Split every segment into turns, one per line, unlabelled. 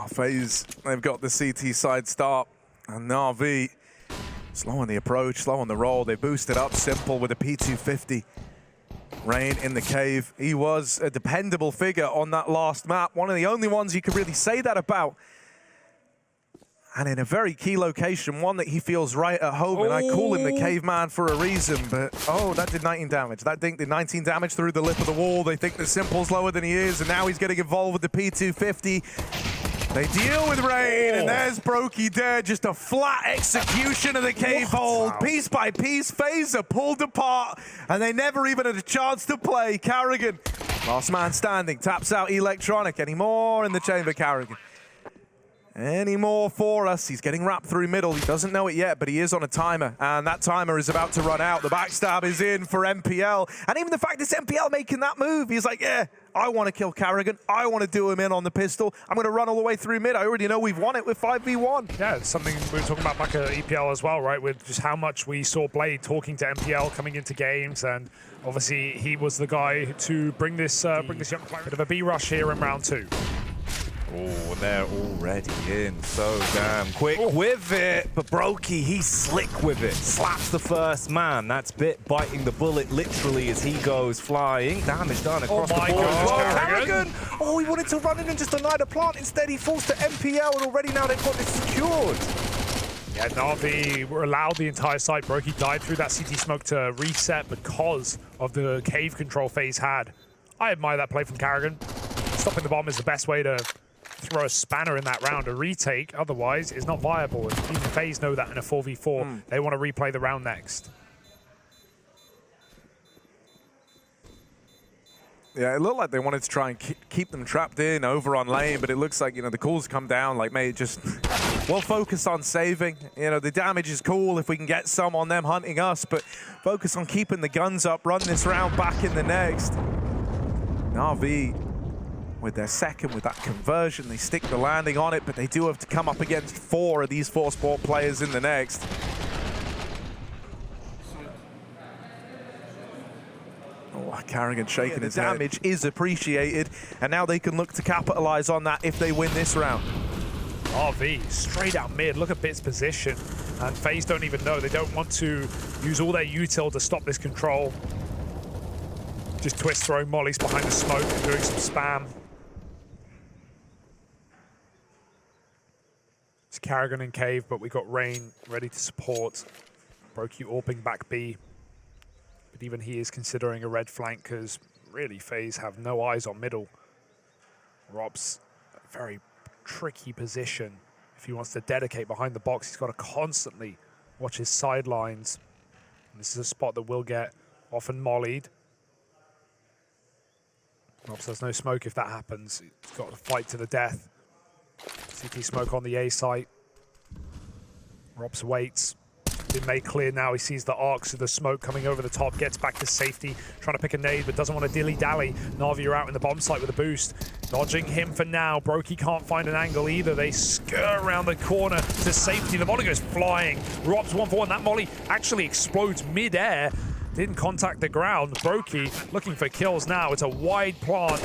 FaZe, they've got the CT side start, and NaVi slow on the approach, slow on the roll. They boosted up Simple with a P250. Rain in the cave. He was a dependable figure on that last map. One of the only ones you could really say that about. And in a very key location, one that he feels right at home. And I call him the caveman for a reason, but that did 19 damage. That dink did 19 damage through the lip of the wall. They think that Simple's lower than he is, and now he's getting involved with the P250. They deal with Rain, and there's Brokey dead. Just a flat execution of the cave hold. Wow. Piece by piece, FaZe are pulled apart, and they never even had a chance to play. Carrigan, last man standing, taps out Electronic. Any more in the chamber, Carrigan? Any more for us? He's getting wrapped through middle. He doesn't know it yet, but he is on a timer, and that timer is about to run out. The backstab is in for MPL, and even the fact it's MPL making that move, he's like, yeah, I want to kill Carrigan. I want to do him in on the pistol. I'm going to run all the way through mid. I already know we've won it with 5v1.
Yeah, it's something we were talking about back at EPL as well, right? With just how much we saw Blade talking to MPL coming into games, and obviously he was the guy to bring this young player. Bit of a B rush here in round 2.
Oh, they're already in so damn quick with it. But Brokey, he's slick with it. Slaps the first man. That's Bit biting the bullet literally as he goes flying. Damage done across the board. Carrigan! Oh, he wanted to run in and just deny the plant. Instead, he falls to MPL, and already now they've got this secured.
Yeah, NaVi were allowed the entire site. Brokey died through that CT smoke to reset because of the cave control FaZe had. I admire that play from Carrigan. Stopping the bomb is the best way to throw a spanner in that round. A retake, otherwise, is not viable. And even FaZe know that in a 4v4. They want to replay the round next.
Yeah, it looked like they wanted to try and keep them trapped in over on lane, but it looks like, the calls come down, like, mate, just we'll focus on saving. The damage is cool if we can get some on them hunting us, but focus on keeping the guns up, run this round back in the next. NaVi with their second, with that conversion, they stick the landing on it, but they do have to come up against 4 of these 4 sport players in the next. Oh, Carrigan shaking his damage is appreciated, and now they can look to capitalize on that if they win this round.
RV straight out mid. Look at Bit's position, and FaZe don't even know. They don't want to use all their util to stop this control. Just twist throwing mollies behind the smoke and doing some spam. It's Carrigan in cave, but we got Rain ready to support. Brokey AWPing back B. But even he is considering a red flank because really FaZe have no eyes on middle. Rob's a very tricky position. If he wants to dedicate behind the box, he's got to constantly watch his sidelines. And this is a spot that will get often mollied. Robs has no smoke if that happens. He's got to fight to the death. CT smoke on the A site. Robs waits. Been made clear now. He sees the arcs of the smoke coming over the top, gets back to safety, trying to pick a nade, but doesn't want to dilly-dally. NaVi are out in the bomb site with a boost. Dodging him for now. Brokey can't find an angle either. They skirt around the corner to safety. The molly goes flying. Robs 1-for-1. That molly actually explodes mid-air. Didn't contact the ground. Brokey looking for kills now. It's a wide plant.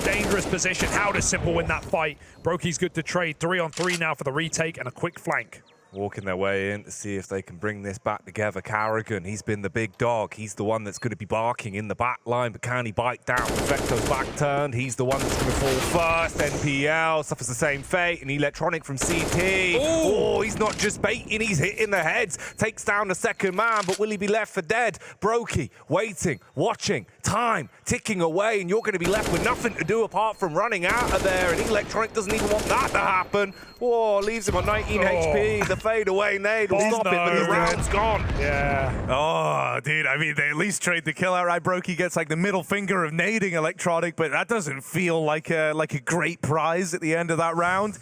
Dangerous position. How does Simple win that fight? Brokey's good to trade. 3-on-3 now for the retake and a quick flank.
Walking their way in to see if they can bring this back together. Carrigan, he's been the big dog. He's the one that's going to be barking in the back line, but can he bite down? Vecto's back turned. He's the one that's going to fall first. NPL suffers the same fate. And Electronic from CT. Oh, he's not just baiting, he's hitting the heads. Takes down the second man, but will he be left for dead? Brokey, waiting, watching, time ticking away, and you're going to be left with nothing to do apart from running out of there. And Electronic doesn't even want that to happen. Oh, leaves him on 19 HP. The fade away nade will stop it, but the round's gone.
Yeah.
Oh, dude, I mean, they at least trade the kill outright. Brokey gets like the middle finger of nading Electronic, but that doesn't feel like a great prize at the end of that round.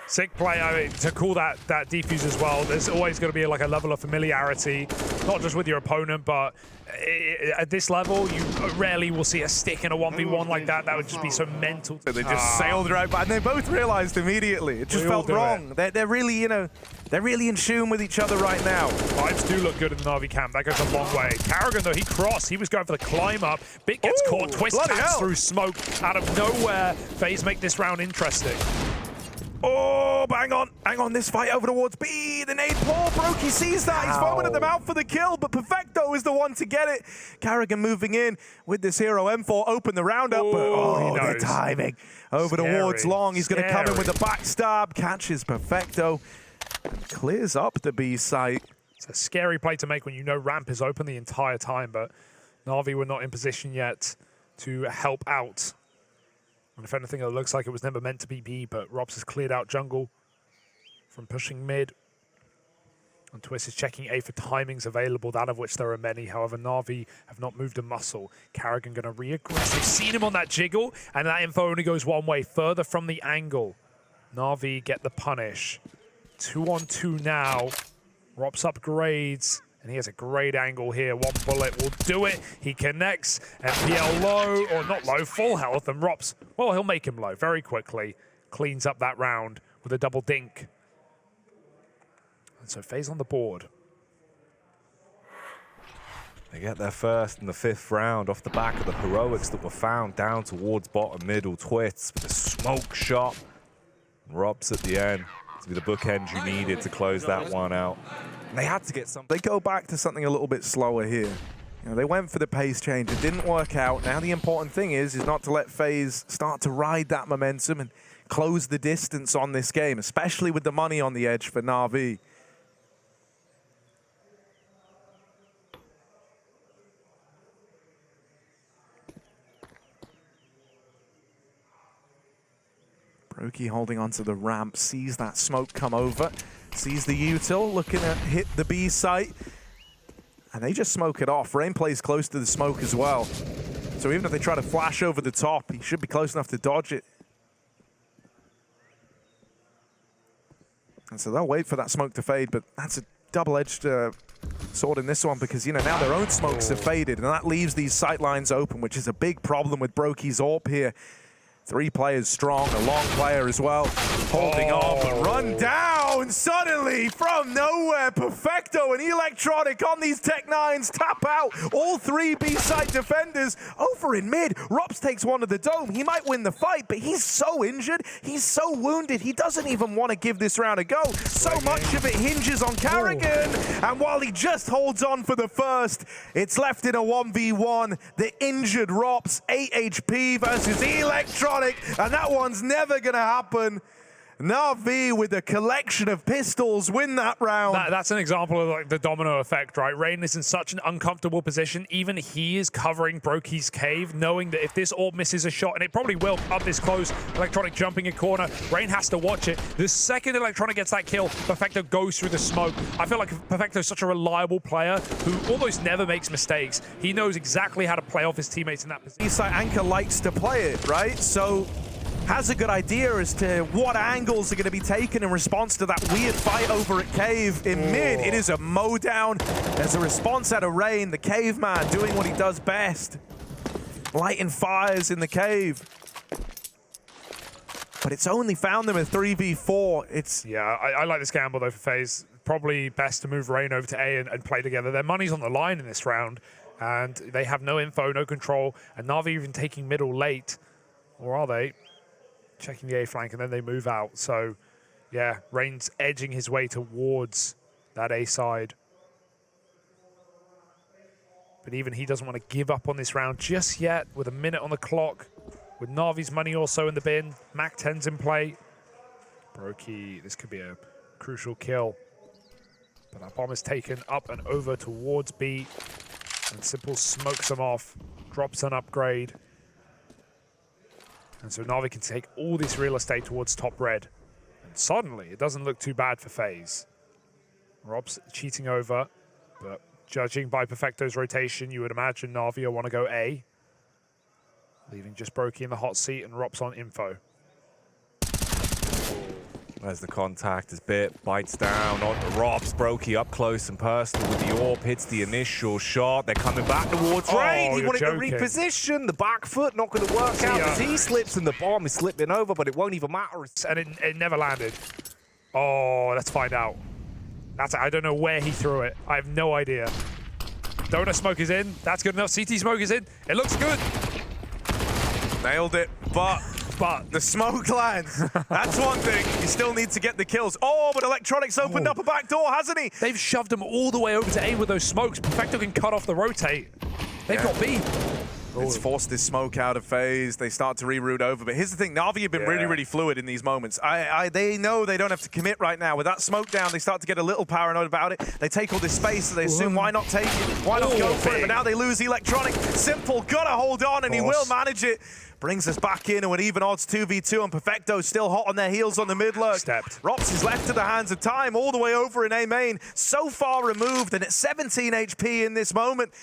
Sick play. I mean, to call that defuse as well, there's always going to be like a level of familiarity, not just with your opponent, but at this level, you rarely will see a stick in a 1v1 like that. That would just be so mental.
So they just sailed right by, and they both realized immediately. It just felt wrong. They're really, you know, they're really in tune with each other right now.
Vibes do look good in the Navi camp. That goes a long way. Karrigan, though, he crossed. He was going for the climb up. Bit gets caught. Twist taps through smoke out of nowhere. FaZe make this round interesting.
Oh, bang on, this fight over towards B. The nade pull, Brokey sees that. He's foaming at them out for the kill, but Perfecto is the one to get it. Karrigan moving in with this hero M4, open the round up, but the timing. Over towards Long, he's going to come in with a backstab, catches Perfecto, and clears up the B site.
It's a scary play to make when you know ramp is open the entire time, but Navi were not in position yet to help out. And if anything, it looks like it was never meant to be B, but Robs has cleared out jungle from pushing mid. And Twist is checking A for timings available, that of which there are many. However, Navi have not moved a muscle. Karrigan going to re-aggress. They've seen him on that jiggle, and that info only goes one way, further from the angle. Navi get the punish. 2-on-2 now. Robs upgrades. And he has a great angle here. One bullet will do it. He connects. MPL low, or not low, full health. And Rops, well, he'll make him low very quickly. Cleans up that round with a double dink. And so FaZe on the board.
They get their first in the 5th round off the back of the heroics that were found down towards bottom middle. Twits with a smoke shot. Robs at the end to be the bookend you needed to close that one out. And they had to get something.
They go back to something a little bit slower here. You know, they went for the pace change. It didn't work out. Now the important thing is not to let FaZe start to ride that momentum and close the distance on this game, especially with the money on the edge for NaVi. Brokey holding onto the ramp, sees that smoke come over, sees the util, looking to hit the B site, and they just smoke it off. Rain plays close to the smoke as well. So even if they try to flash over the top, he should be close enough to dodge it. And so they'll wait for that smoke to fade, but that's a double-edged sword in this one because, you know, now their own smokes have faded, and that leaves these sight lines open, which is a big problem with Brokey's AWP here. 3 players strong, a long player as well, holding on, but run down suddenly from nowhere. Perfecto and Electronic on these Tech-9s tap out all 3 B-side defenders over in mid. Robs takes one to the dome. He might win the fight, but he's so injured, he's so wounded, he doesn't even want to give this round a go. So much of it hinges on Karrigan, and while he just holds on for the first, it's left in a 1v1. The injured Robs, 8 HP versus Electronic. And that one's never going to happen. NaVi with a collection of pistols win that round.
That's an example of like the domino effect, right? Rain is in such an uncomfortable position. Even he is covering Brokey's cave, knowing that if this AWP misses a shot, and it probably will up this close, Electronic jumping a corner, Rain has to watch it. The second Electronic gets that kill, Perfecto goes through the smoke. I feel like Perfecto is such a reliable player who almost never makes mistakes. He knows exactly how to play off his teammates in that position.
Eastside Anchor likes to play it, right? So has a good idea as to what angles are going to be taken in response to that weird fight over at Cave in mid. It is a mow down. There's a response out of Rain, the caveman doing what he does best. Lighting fires in the cave. But it's only found them a 3v4. It's
I like this gamble though for FaZe. Probably best to move Rain over to A and play together. Their money's on the line in this round, and they have no info, no control, and NaVi even taking middle late. Or are they? Checking the A flank, and then they move out. So, yeah, Rain's edging his way towards that A side. But even he doesn't want to give up on this round just yet, with a minute on the clock, with NaVi's money also in the bin. Mac 10's in play. Brokey, this could be a crucial kill. But that bomb is taken up and over towards B. And Simple smokes him off, drops an upgrade. And so NaVi can take all this real estate towards top red. And suddenly, it doesn't look too bad for FaZe. Rob's cheating over, but judging by Perfecto's rotation, you would imagine NaVi will want to go A. Leaving just Brokey in the hot seat and Rob's on info.
As the contact is bit, bites down onto Robs. Brokey up close and personal with the AWP, hits the initial shot. They're coming back towards Rain. He wanted to reposition. The back foot not going to work out as he slips, and the bomb is slipping over, but it won't even matter.
And it never landed. Oh, let's find out. I don't know where he threw it. I have no idea. Donut smoke is in. That's good enough. CT smoke is in. It looks good.
Nailed it, but the smoke lands. That's one thing. You still need to get the kills. Oh, but Electronics opened up a back door, hasn't he?
They've shoved him all the way over to A with those smokes. Perfecto can cut off the rotate. They've got B.
It's forced this smoke out of FaZe. They start to reroute over. But here's the thing. Na'Vi have been really fluid in these moments. They know they don't have to commit right now. With that smoke down, they start to get a little paranoid about it. They take all this space, so they assume, why not take it? Why not go for it? But now they lose Electronic. Simple, gotta hold on, and he will manage it. Brings us back into an even odds 2v2, and Perfecto still hot on their heels on the mid lurk. Rops is left to the hands of time, all the way over in A main. So far removed, and at 17 HP in this moment.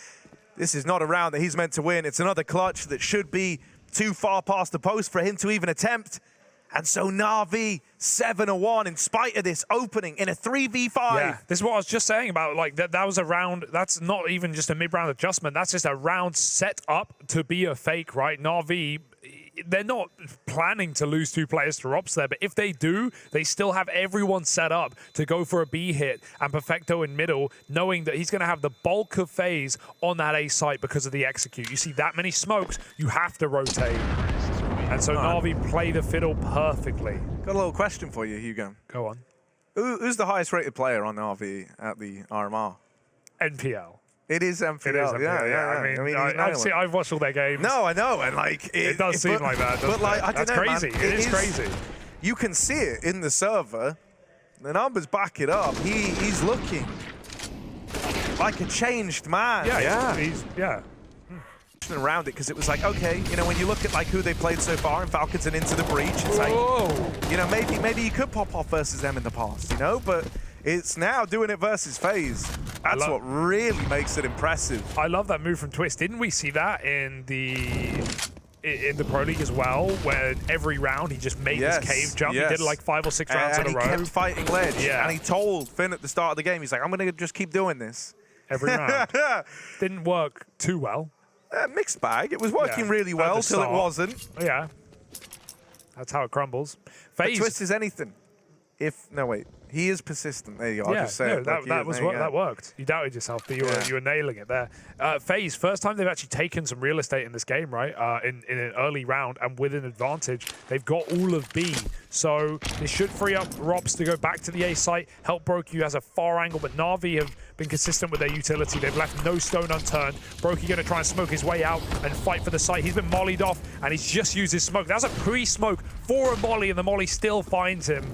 This is not a round that he's meant to win. It's another clutch that should be too far past the post for him to even attempt. And so Na'Vi 7-1 in spite of this opening in a 3v5.
Yeah, this is what I was just saying about, like, that was a round. That's not even just a mid-round adjustment. That's just a round set up to be a fake, right? Na'Vi, they're not planning to lose 2 players to Rops there, but if they do, they still have everyone set up to go for a B hit, and Perfecto in middle, knowing that he's going to have the bulk of FaZe on that A site because of the execute. You see that many smokes, you have to rotate. And so Na'Vi play the fiddle perfectly.
Got a little question for you, Hugo.
Go on.
Who's the highest rated player on Na'Vi at the RMR?
NPL.
It is MPL.
It is MPL,
yeah. I mean,
I've watched all their games.
No, I know, and like
it does seem like that.
But like, I don't know,
crazy.
Man.
It is crazy.
You can see it in the server. The numbers back it up. He's looking like a changed man.
He's
around it, because it was like, okay, you know, when you look at like who they played so far in Falcons and Into the Breach, it's like, you know, maybe you could pop off versus them in the past, you know, but it's now doing it versus FaZe. That's what really makes it impressive.
I love that move from Twist. Didn't we see that in the Pro League as well, where every round he just made this cave jump? He did like 5 or 6 rounds in a row.
And he kept fighting ledge. And he told Finn at the start of the game, he's like, I'm going to just keep doing this.
Every round. Didn't work too well.
Mixed bag. It was working really well till it wasn't.
Yeah. That's how it crumbles. FaZe.
Twist is anything. He is persistent. There you go. I'll just say
that worked. You doubted yourself, but you were nailing it there. FaZe, first time they've actually taken some real estate in this game, right? In an early round and with an advantage. They've got all of B. So this should free up Rops to go back to the A site, help Brokey, who has a far angle, but Na'Vi have been consistent with their utility. They've left no stone unturned. Brokey going to try and smoke his way out and fight for the site. He's been mollied off, and he's just used his smoke. That's a pre-smoke for a molly, and the molly still finds him.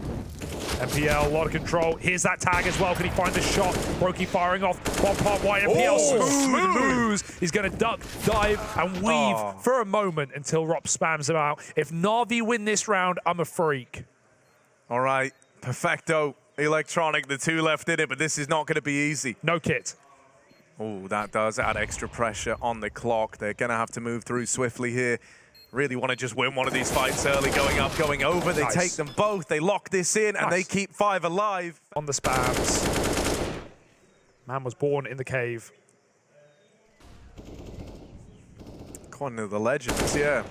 MPL, a lot of control. Here's that tag as well. Can he find the shot? Brokey firing off. One part wide. MPL smooth moves. He's going to duck, dive, and weave for a moment until Rop spams him out. If Na'Vi win this round, I'm a freak.
All right. Perfecto. Electronic, the 2 left in it, but this is not going to be easy.
No kit.
Oh, that does add extra pressure on the clock. They're going to have to move through swiftly here. Really want to just win one of these fights early, going up, going over. They take them both. They lock this in, and they keep 5 alive.
On the spams. Man was born in the cave.
One of the legends, yeah.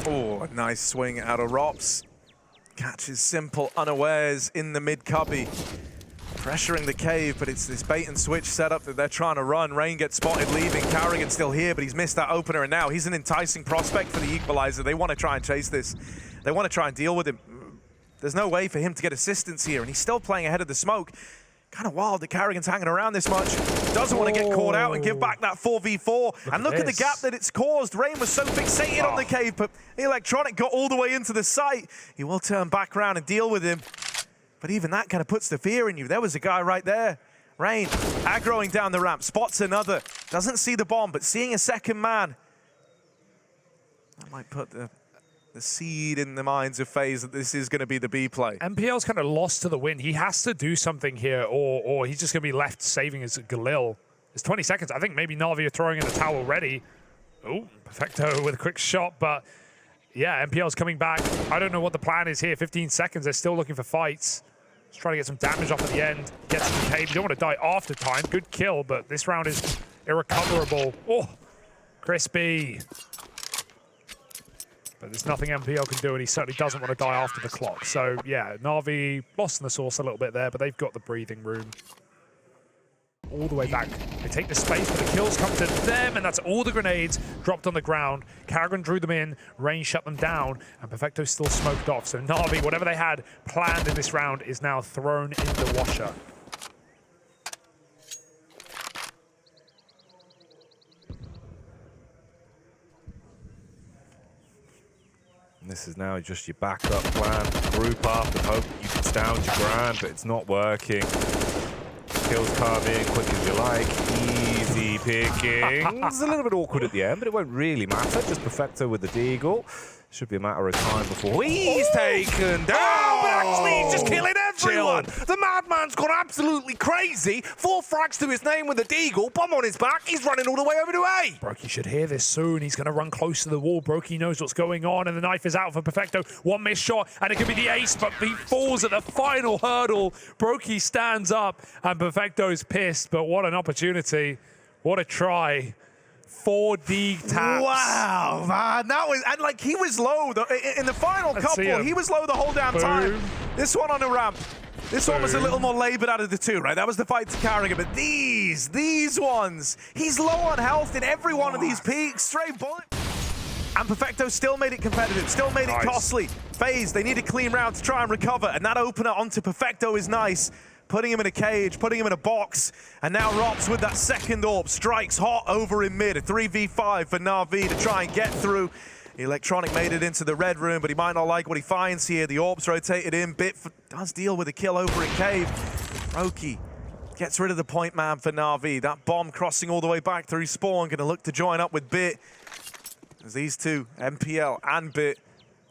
Oh, a nice swing out of Rops. Catches Simple unawares in the mid cubby. Pressuring the cave, but it's this bait and switch setup that they're trying to run. Rain gets spotted leaving. Carrigan's still here, but he's missed that opener, and now he's an enticing prospect for the equalizer. They want to try and chase this. They want to try and deal with him. There's no way for him to get assistance here, and he's still playing ahead of the smoke. Kind of wild that Carrigan's hanging around this much. Doesn't want to get caught out and give back that 4v4. Look at the gap that it's caused. Rain was so fixated on the cave, but Electronic got all the way into the site. He will turn back around and deal with him. But even that kind of puts the fear in you. There was a guy right there. Rain aggroing down the ramp, spots another. Doesn't see the bomb, but seeing a second man. That might put the seed in the minds of FaZe that this is going to be the B play.
MPL's kind of lost to the wind. He has to do something here, or he's just going to be left saving his Galil. It's 20 seconds. I think maybe Na'Vi are throwing in the towel already. Oh, Perfecto with a quick shot, but yeah, MPL's coming back. I don't know what the plan is here. 15 seconds, they're still looking for fights. Just trying to get some damage off at the end. Gets to the cave. You don't want to die after time. Good kill, but this round is irrecoverable. Oh, crispy. But there's nothing MPL can do, and he certainly doesn't want to die after the clock. So, yeah, NaVi lost in the sauce a little bit there, but they've got the breathing room. All the way back. They take the space, but the kills come to them, and that's all the grenades dropped on the ground. karrigan drew them in, Rain shut them down, and Perfecto still smoked off. So NaVi, whatever they had planned in this round, is now thrown in the washer.
And this is now just your backup plan. Group up and hope you can stand your ground, but it's not working. Kills come in quick as you like. Easy pickings. A little bit awkward at the end, but it won't really matter. Just Perfecto with the deagle. Should be a matter of time before he's taken down. But actually, he's just killing everyone. The madman's gone absolutely crazy. 4 frags to his name with a deagle. Bomb on his back. He's running all the way over to A.
Brokey should hear this soon. He's going to run close to the wall. Brokey knows what's going on, and the knife is out for Perfecto. One missed shot, and it could be the ace, but he falls at the final hurdle. Brokey stands up, and Perfecto's pissed, but what an opportunity. What a try. 4D taps.
Wow, man, that was, and like he was low in the final couple. He was low the whole damn time. This one on the ramp. This one was a little more labored out of the two, right? That was the fight to karrigan, but these ones, he's low on health in every one of these peaks. Straight bullet. And Perfecto still made it competitive, still made it costly. FaZe, they need a clean round to try and recover, and that opener onto Perfecto is nice. Putting him in a cage, putting him in a box, and now Rops with that second AWP strikes hot over in mid. A 3v5 for NaVi to try and get through. Electronic made it into the red room, but he might not like what he finds here. The AWP's rotated in. Bit does deal with a kill over in cave. Brokey gets rid of the point man for NaVi. That bomb crossing all the way back through spawn, gonna look to join up with Bit. As these two, MPL and Bit,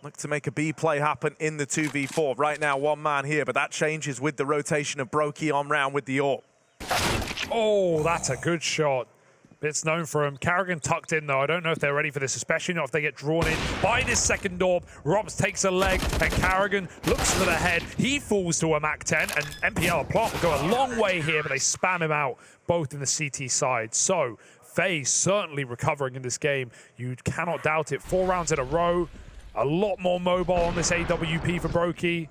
look to make a B play happen in the 2v4. Right now, one man here, but that changes with the rotation of Brokey on round with the AWP.
Oh, that's a good shot. It's known for him. karrigan tucked in, though. I don't know if they're ready for this, especially not if they get drawn in by this second AWP. Robs takes a leg, and karrigan looks for the head. He falls to a MAC-10, and MPL Plot will go a long way here, but they spam him out, both in the CT side. So, FaZe certainly recovering in this game. You cannot doubt it. 4 rounds in a row. A lot more mobile on this AWP for Brokey.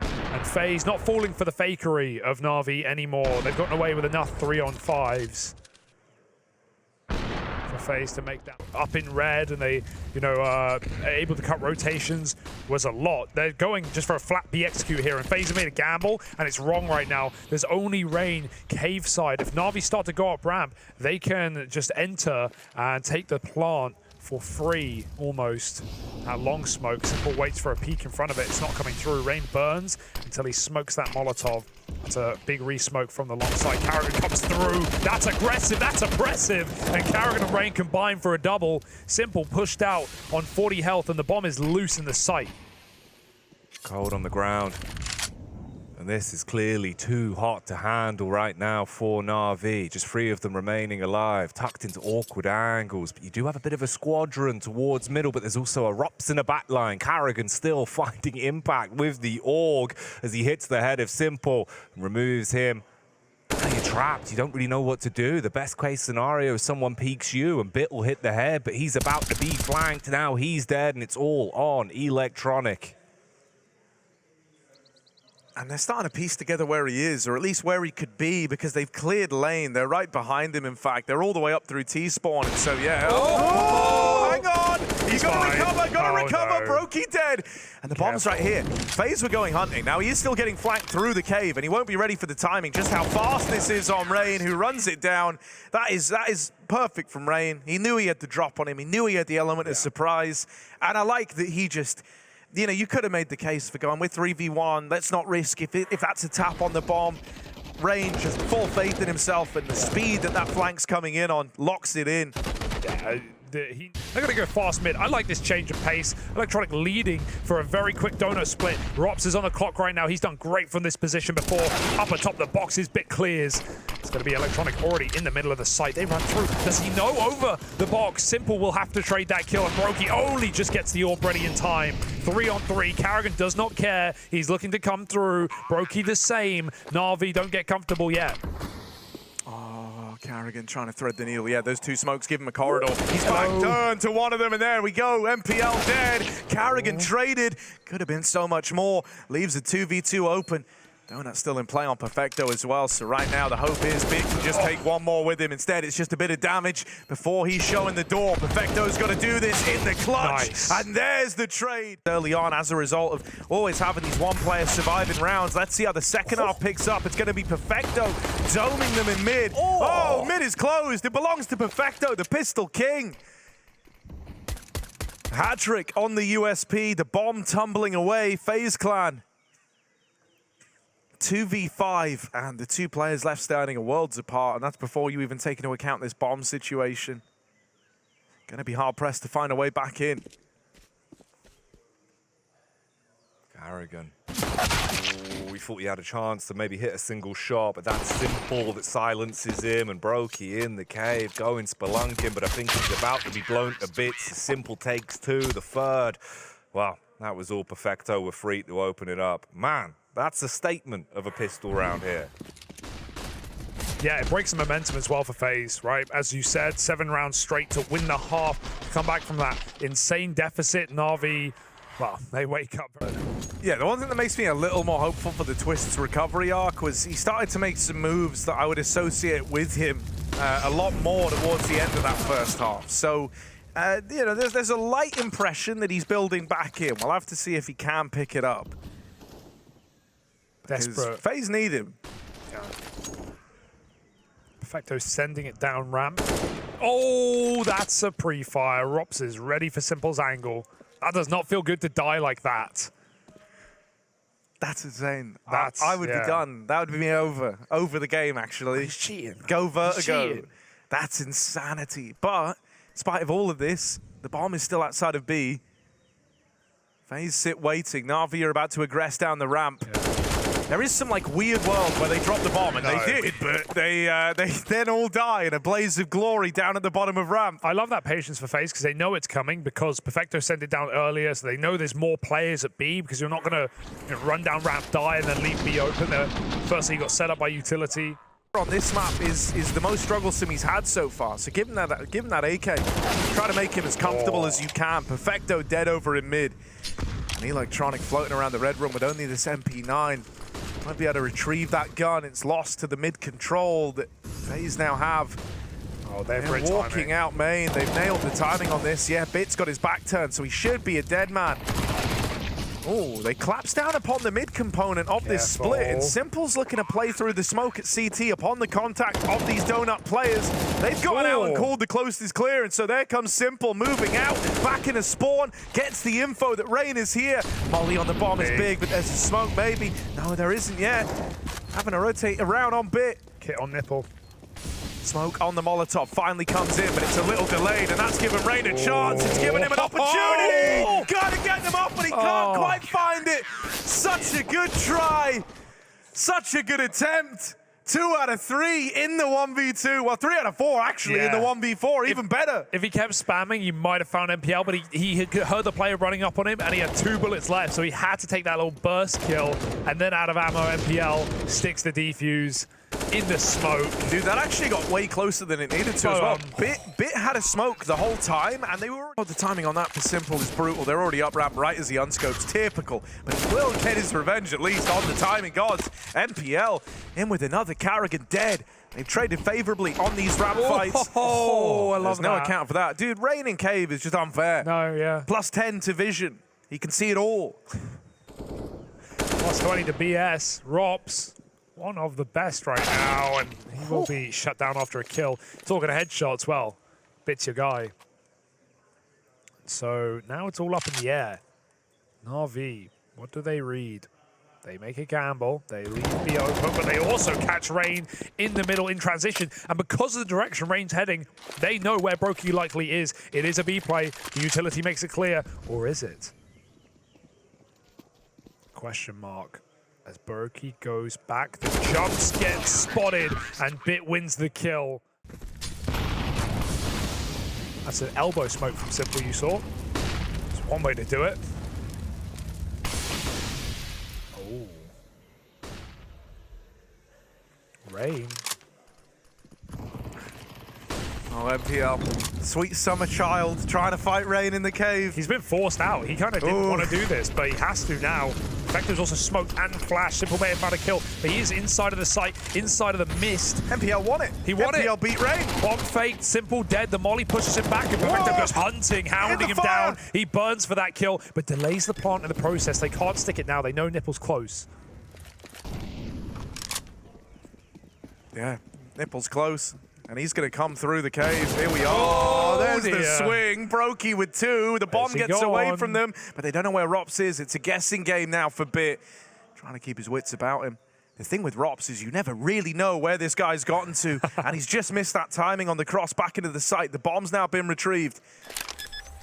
And FaZe not falling for the fakery of NaVi anymore. They've gotten away with enough 3-on-5s for FaZe to make that up in red, and they, are able to cut rotations was a lot. They're going just for a flat B execute here, and FaZe have made a gamble, and it's wrong right now. There's only Rain cave side. If NaVi start to go up ramp, they can just enter and take the plant for free, almost. That long smoke, sympl waits for a peek in front of it. It's not coming through. Rain burns until he smokes that Molotov. That's a big re-smoke from the long side. karrigan comes through. That's aggressive. That's oppressive. And karrigan and Rain combine for a double. sympl pushed out on 40 health, and the bomb is loose in the sight.
Cold on the ground. And this is clearly too hot to handle right now for NaVi. Just 3 of them remaining alive, tucked into awkward angles. But you do have a bit of a squadron towards middle, but there's also a Rops in the back line. karrigan still finding impact with the AUG as he hits the head of sympl and removes him. Now you're trapped. You don't really know what to do. The best case scenario is someone peeks you and Bit will hit the head, but he's about to be flanked. Now he's dead, and it's all on Electronic.
And they're starting to piece together where he is, or at least where he could be, because they've cleared lane. They're right behind him, in fact. They're all the way up through T-spawn, and so, yeah. Oh, hang on! He's got to recover, recover! No. Brokey dead! And the bomb's right here. FaZe were going hunting. Now, he is still getting flanked through the cave, and he won't be ready for the timing. Just how fast this is on Rain, who runs it down. That is perfect from Rain. He knew he had the drop on him. He knew he had the element of surprise. And I like that he just... you could have made the case for going, with 3v1, let's not risk if that's a tap on the bomb. Rain just full faith in himself, and the speed that flank's coming in on locks it in.
Yeah, They're going to go fast mid. I like this change of pace. Electronic leading for a very quick donut split. Rops is on the clock right now. He's done great from this position before. Up atop the boxes, bit clears. It's going to be Electronic already in the middle of the site. They run through. Does he know over the box? Simple will have to trade that kill, and Brokey only just gets the orb ready in time. 3-on-3. Karrigan does not care. He's looking to come through. Brokey the same. Na'Vi don't get comfortable yet.
Oh, Karrigan trying to thread the needle. Yeah, those two smokes give him a corridor. He's back turned to one of them, and there we go. MPL dead. Karrigan traded. Could have been so much more. Leaves a 2v2 open. Donut's still in play on Perfecto as well, so right now the hope is Big can just take one more with him. Instead, it's just a bit of damage before he's showing the door. Perfecto's got to do this in the clutch, and there's the trade. Early on, as a result of always having these one-player surviving rounds, let's see how the second half picks up. It's going to be Perfecto doming them in mid. Oh, mid is closed. It belongs to Perfecto, the Pistol King. Hat-trick on the USP, the bomb tumbling away. FaZe Clan 2v5, and the two players left standing are worlds apart, and that's before you even take into account this bomb situation. Going to be hard-pressed to find a way back in.
Karrigan. Ooh, we thought he had a chance to maybe hit a single shot, but that's Simple that silences him, and Brokey in the cave going spelunking, but I think he's about to be blown to bits. Simple takes two, the third. Well, that was all Perfecto were free to open it up. Man, that's a statement of a pistol round here.
Yeah, it breaks the momentum as well for FaZe, right? As you said, 7 rounds straight to win the half, come back from that insane deficit. Na'Vi, well, they wake up.
Yeah, the one thing that makes me a little more hopeful for the Twist's recovery arc was he started to make some moves that I would associate with him a lot more towards the end of that first half. So, you know, there's a light impression that he's building back in. We'll have to see if he can pick it up.
Desperate.
FaZe need him.
Yeah. Perfecto sending it down ramp. Oh, that's a pre-fire. Rops is ready for Simple's angle. That does not feel good to die like that.
That's insane. I would be done. That would be me over the game, actually.
He's cheating.
Go Vertigo.
Cheating.
That's insanity. But, in spite of all of this, the bomb is still outside of B. FaZe sit waiting. Na'Vi are about to aggress down the ramp. Yeah. There is some like weird world where they drop the bomb, and they did, but they then all die in a blaze of glory down at the bottom of ramp.
I love that patience for FaZe because they know it's coming, because Perfecto sent it down earlier, so they know there's more players at B, because you're not going to run down ramp, die, and then leave B open. Firstly, you got set up by utility.
On this map is the most strugglesome he's had so far. So give him that AK. Try to make him as comfortable as you can. Perfecto dead over in mid. And Electronic floating around the red room with only this MP9. Might be able to retrieve that gun. It's lost to the mid control that FaZe now have.
Oh, they're
walking out main. They've nailed the timing on this. Yeah, Bit's got his back turned, so he should be a dead man. Oh, they collapse down upon the mid component of this split, and Simple's looking to play through the smoke at CT upon the contact of these donut players. They've gone out and called the closest clear, and so there comes Simple moving out, back in a spawn, gets the info that Rain is here. Molly on the bomb is big, but there's a smoke maybe. No, there isn't yet. Having to rotate around on Bit.
Kit on nipple.
Smoke on the Molotov finally comes in, but it's a little delayed, and that's given Rain a chance. It's given him an opportunity. Gotta get them up, but he can't quite find it. Such a good try. Such a good attempt. 2 out of 3 in the 1v2. Well, 3 out of 4 actually in the 1v4, even better.
If he kept spamming, you might have found MPL, but he heard the player running up on him, and he had 2 bullets left, so he had to take that little burst kill, and then out of ammo, MPL sticks the defuse in the smoke.
Dude, that actually got way closer than it needed to as well. Bit had a smoke the whole time, and they were... Oh, the timing on that for Simple is brutal. They're already up ramp right as he unscopes. Typical. But he will get his revenge at least on the timing gods. MPL in with another Karrigan dead. They've traded favorably on these ramp fights.
Oh, I love that.
There's no account for that. Dude, Rain in cave is just unfair.
No, yeah.
Plus 10 to vision. He can see it all.
Plus 20 to BS. Rops. One of the best right now, and he will be shut down after a kill. Talking of headshots, well, Bit's your guy. So now it's all up in the air. Na'Vi, what do they read? They make a gamble. They leave B open, but they also catch Rain in the middle in transition. And because of the direction Rain's heading, they know where Brokey likely is. It is a B play. The utility makes it clear. Or is it? Question mark. As Brokey goes back, the jumps get spotted, and Bit wins the kill. That's an elbow smoke from Simple you saw. It's one way to do it. Oh. Rain.
Oh, MPL. Sweet summer child trying to fight Rain in the cave.
He's been forced out. He kind of didn't want to do this, but he has to now. Vector's also smoked and flashed. Simple may have found a kill, but he is inside of the site, inside of the mist.
MPL won it.
He won it.
MPL beat Rain.
Bomb faked, Simple dead. The molly pushes him back, and Vector goes hunting, hounding him down. He burns for that kill, but delays the plant in the process. They can't stick it now. They know Nipple's close.
Yeah, Nipple's close. And he's going to come through the cave. Here we are. Oh, there's the swing. Brokey with 2. The bomb gets away from them, but they don't know where Rops is. It's a guessing game now for Bit. Trying to keep his wits about him. The thing with Rops is you never really know where this guy's gotten to, and he's just missed that timing on the cross back into the site. The bomb's now been retrieved.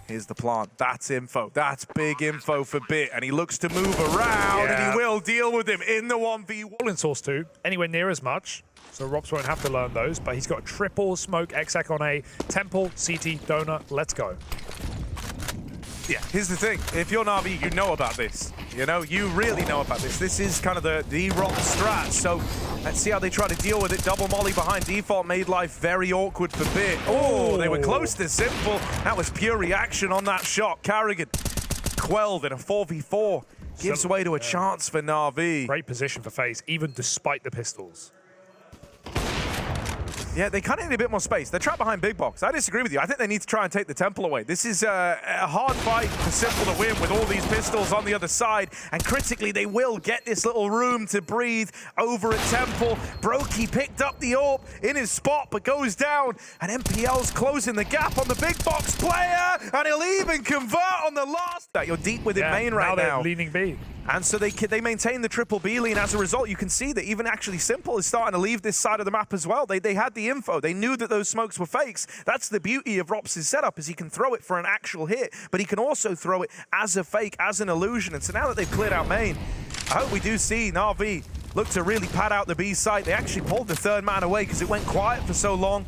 Here's the plant. That's info. That's big info for Bit, and he looks to move around, and he will deal with him in the 1v1.
All in Source 2, anywhere near as much. So Rops won't have to learn those, but he's got a triple smoke exec on A. Temple, CT, Donut, let's go.
Yeah, here's the thing. If you're Navi, you know about this. You know, you really know about this. This is kind of the Rock strat. So let's see how they try to deal with it. Double molly behind default made life very awkward for Bit. Oh, they were close to Simple. That was pure reaction on that shot. Carrigan quelled in a 4v4. Gives way to a chance for Navi.
Great position for FaZe, even despite the pistols.
Yeah, they kind of need a bit more space. They're trapped behind big box. I disagree with you. I think they need to try and take the Temple away. This is a hard fight for Simple to win with all these pistols on the other side. And critically, they will get this little room to breathe over at Temple. Brokey picked up the AWP in his spot, but goes down. And MPL's closing the gap on the big box player. And he'll even convert on the last. You're deep within main right now.
They're leaning B.
And so they maintain the triple B lean. As a result, you can see that even actually Simple is starting to leave this side of the map as well. They had the info. They knew that those smokes were fakes. That's the beauty of Rops' setup, is he can throw it for an actual hit, but he can also throw it as a fake, as an illusion. And so now that they've cleared out main, I hope we do see NaVi look to really pad out the B site. They actually pulled the third man away because it went quiet for so long.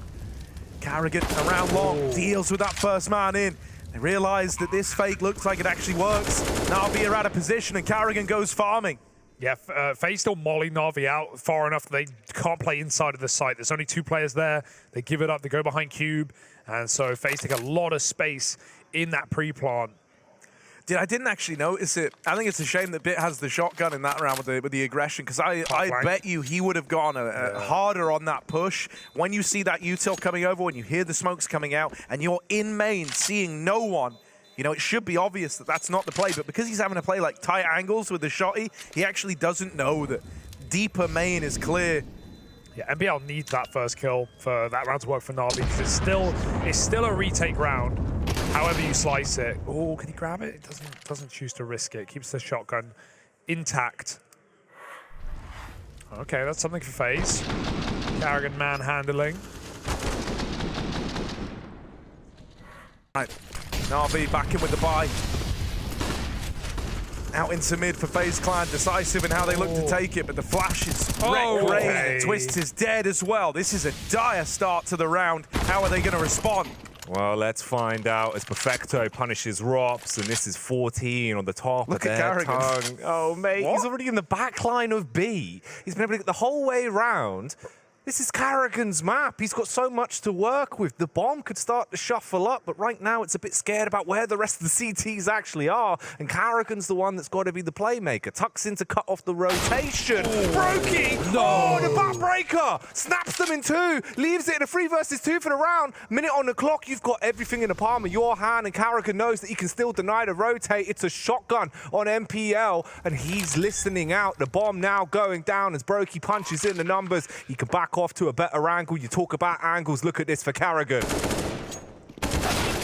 Carrigan around long, deals with that first man in. They realize that this fake looks like it actually works. NaVi are out of position and Carrigan goes farming.
Yeah, FaZe still molly NaVi out far enough that they can't play inside of the site. There's only 2 players there. They give it up, they go behind Cube. And so FaZe take a lot of space in that pre-plant.
I didn't actually notice it. I think it's a shame that Bit has the shotgun in that round with the aggression, because I bet you he would have gone harder on that push. When you see that util coming over, when you hear the smokes coming out, and you're in main seeing no one, you know, it should be obvious that that's not the play, but because he's having to play like tight angles with the shotty, he actually doesn't know that deeper main is clear.
Yeah, MBL needs that first kill for that round to work for NaVi, because it's still a retake round. However you slice it. Oh, can he grab it? It doesn't choose to risk it. Keeps the shotgun intact. Okay, that's something for FaZe. Carrigan manhandling.
Right, NaVi back in with the buy. Out into mid for FaZe Clan, decisive in how they look to take it, but the flash is wrecked. Twist is dead as well. This is a dire start to the round. How are they going to respond?
Well, let's find out as Perfecto punishes Rops, and this is 14 on the top of their tongue. Oh, mate, he's already in the back line of B. He's been able to get the whole way around. This is Carrigan's map. He's got so much to work with. The bomb could start to shuffle up, but right now it's a bit scared about where the rest of the CTs actually are. And Carrigan's the one that's got to be the playmaker. Tucks in to cut off the rotation. Brokey! No! Oh, the backbreaker! Snaps them in 2. Leaves it in a 3 versus 2 for the round. Minute on the clock. You've got everything in the palm of your hand, and Carrigan knows that he can still deny the rotate. It's a shotgun on MPL, and he's listening out. The bomb now going down as Brokey punches in the numbers. He can back off to a better angle. You talk about angles, look at this for Carrigan.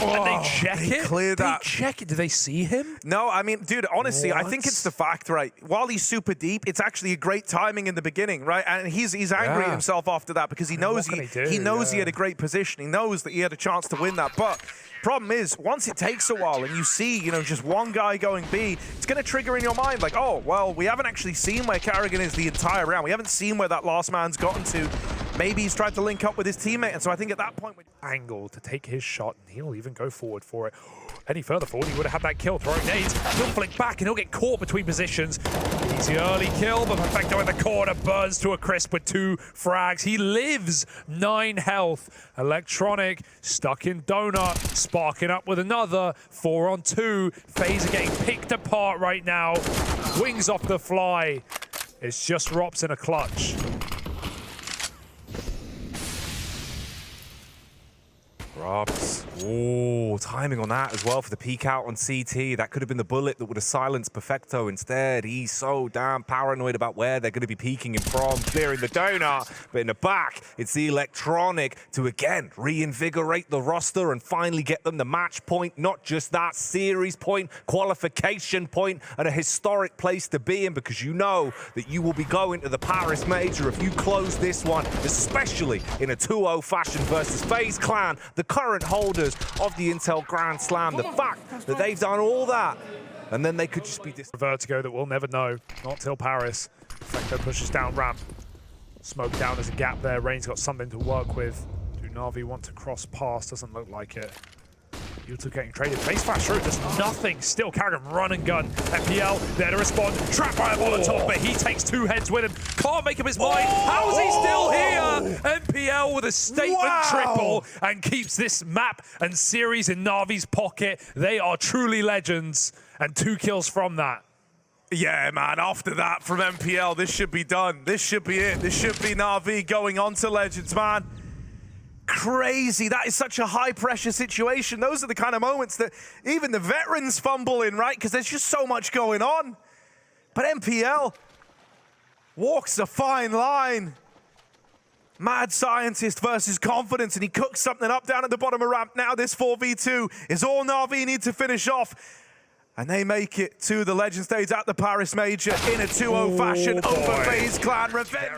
and they check it.
Clear that.
They check it. Do they see him?
No, I mean, dude, honestly, I think
What?
it's the fact, right? While he's super deep, it's actually a great timing in the beginning, right? And he's angry at himself after that because he knows he knows he had a great position. He knows that he had a chance to win that. But problem is, once it takes a while and you see, you know, just one guy going B, it's going to trigger in your mind like, oh, well, we haven't actually seen where Carrigan is the entire round. We haven't seen where that last man's gotten to. Maybe he's tried to link up with his teammate, and so I think at that point...
Angle to take his shot, and he'll even go forward for it. Any further forward, he would have had that kill. Throwing nades, he'll flick back, and he'll get caught between positions. Easy early kill, but Perfecto in the corner burns to a crisp with 2 frags. He lives, 9 health. Electronic stuck in donut, sparking up with another. 4 on 2. FaZe are getting picked apart right now. Wings off the fly. It's just Rops in a clutch.
Robs. Oh, timing on that as well for the peek out on CT. That could have been the bullet that would have silenced Perfecto. Instead, he's so damn paranoid about where they're going to be peeking him from, clearing the donut. But in the back, it's the Electronic to, again, reinvigorate the roster and finally get them the match point. Not just that, series point, qualification point, and a historic place to be in, because you know that you will be going to the Paris Major if you close this one, especially in a 2-0 fashion versus FaZe Clan, the current holders of the Intel Grand Slam. The fact that they've done all that, and then they could just be
Vertigo that we'll never know, not till Paris. Perfecto pushes down ramp. Smoke down, there's a gap there. Rain's got something to work with. Do NaVi want to cross past? Doesn't look like it. U2 getting traded. Face flash through, just nothing. Still Carrigan run and gun. FPL there to respond. Trapped by a Molotov, but he takes 2 heads with him. Can't make up his mind. How is he still here? MPL with a statement triple and keeps this map and series in NaVi's pocket. They are truly legends, and 2 kills from that.
Yeah, man, after that from MPL, this should be done. This should be it. This should be NaVi going on to Legends, man. Crazy. That is such a high-pressure situation. Those are the kind of moments that even the veterans fumble in, right? Because there's just so much going on. But MPL walks a fine line. Mad scientist versus confidence, and he cooks something up down at the bottom of ramp. Now this 4v2 is all NaVi need to finish off. And they make it to the Legend stage at the Paris Major in a 2-0 fashion over FaZe Clan. Revenge.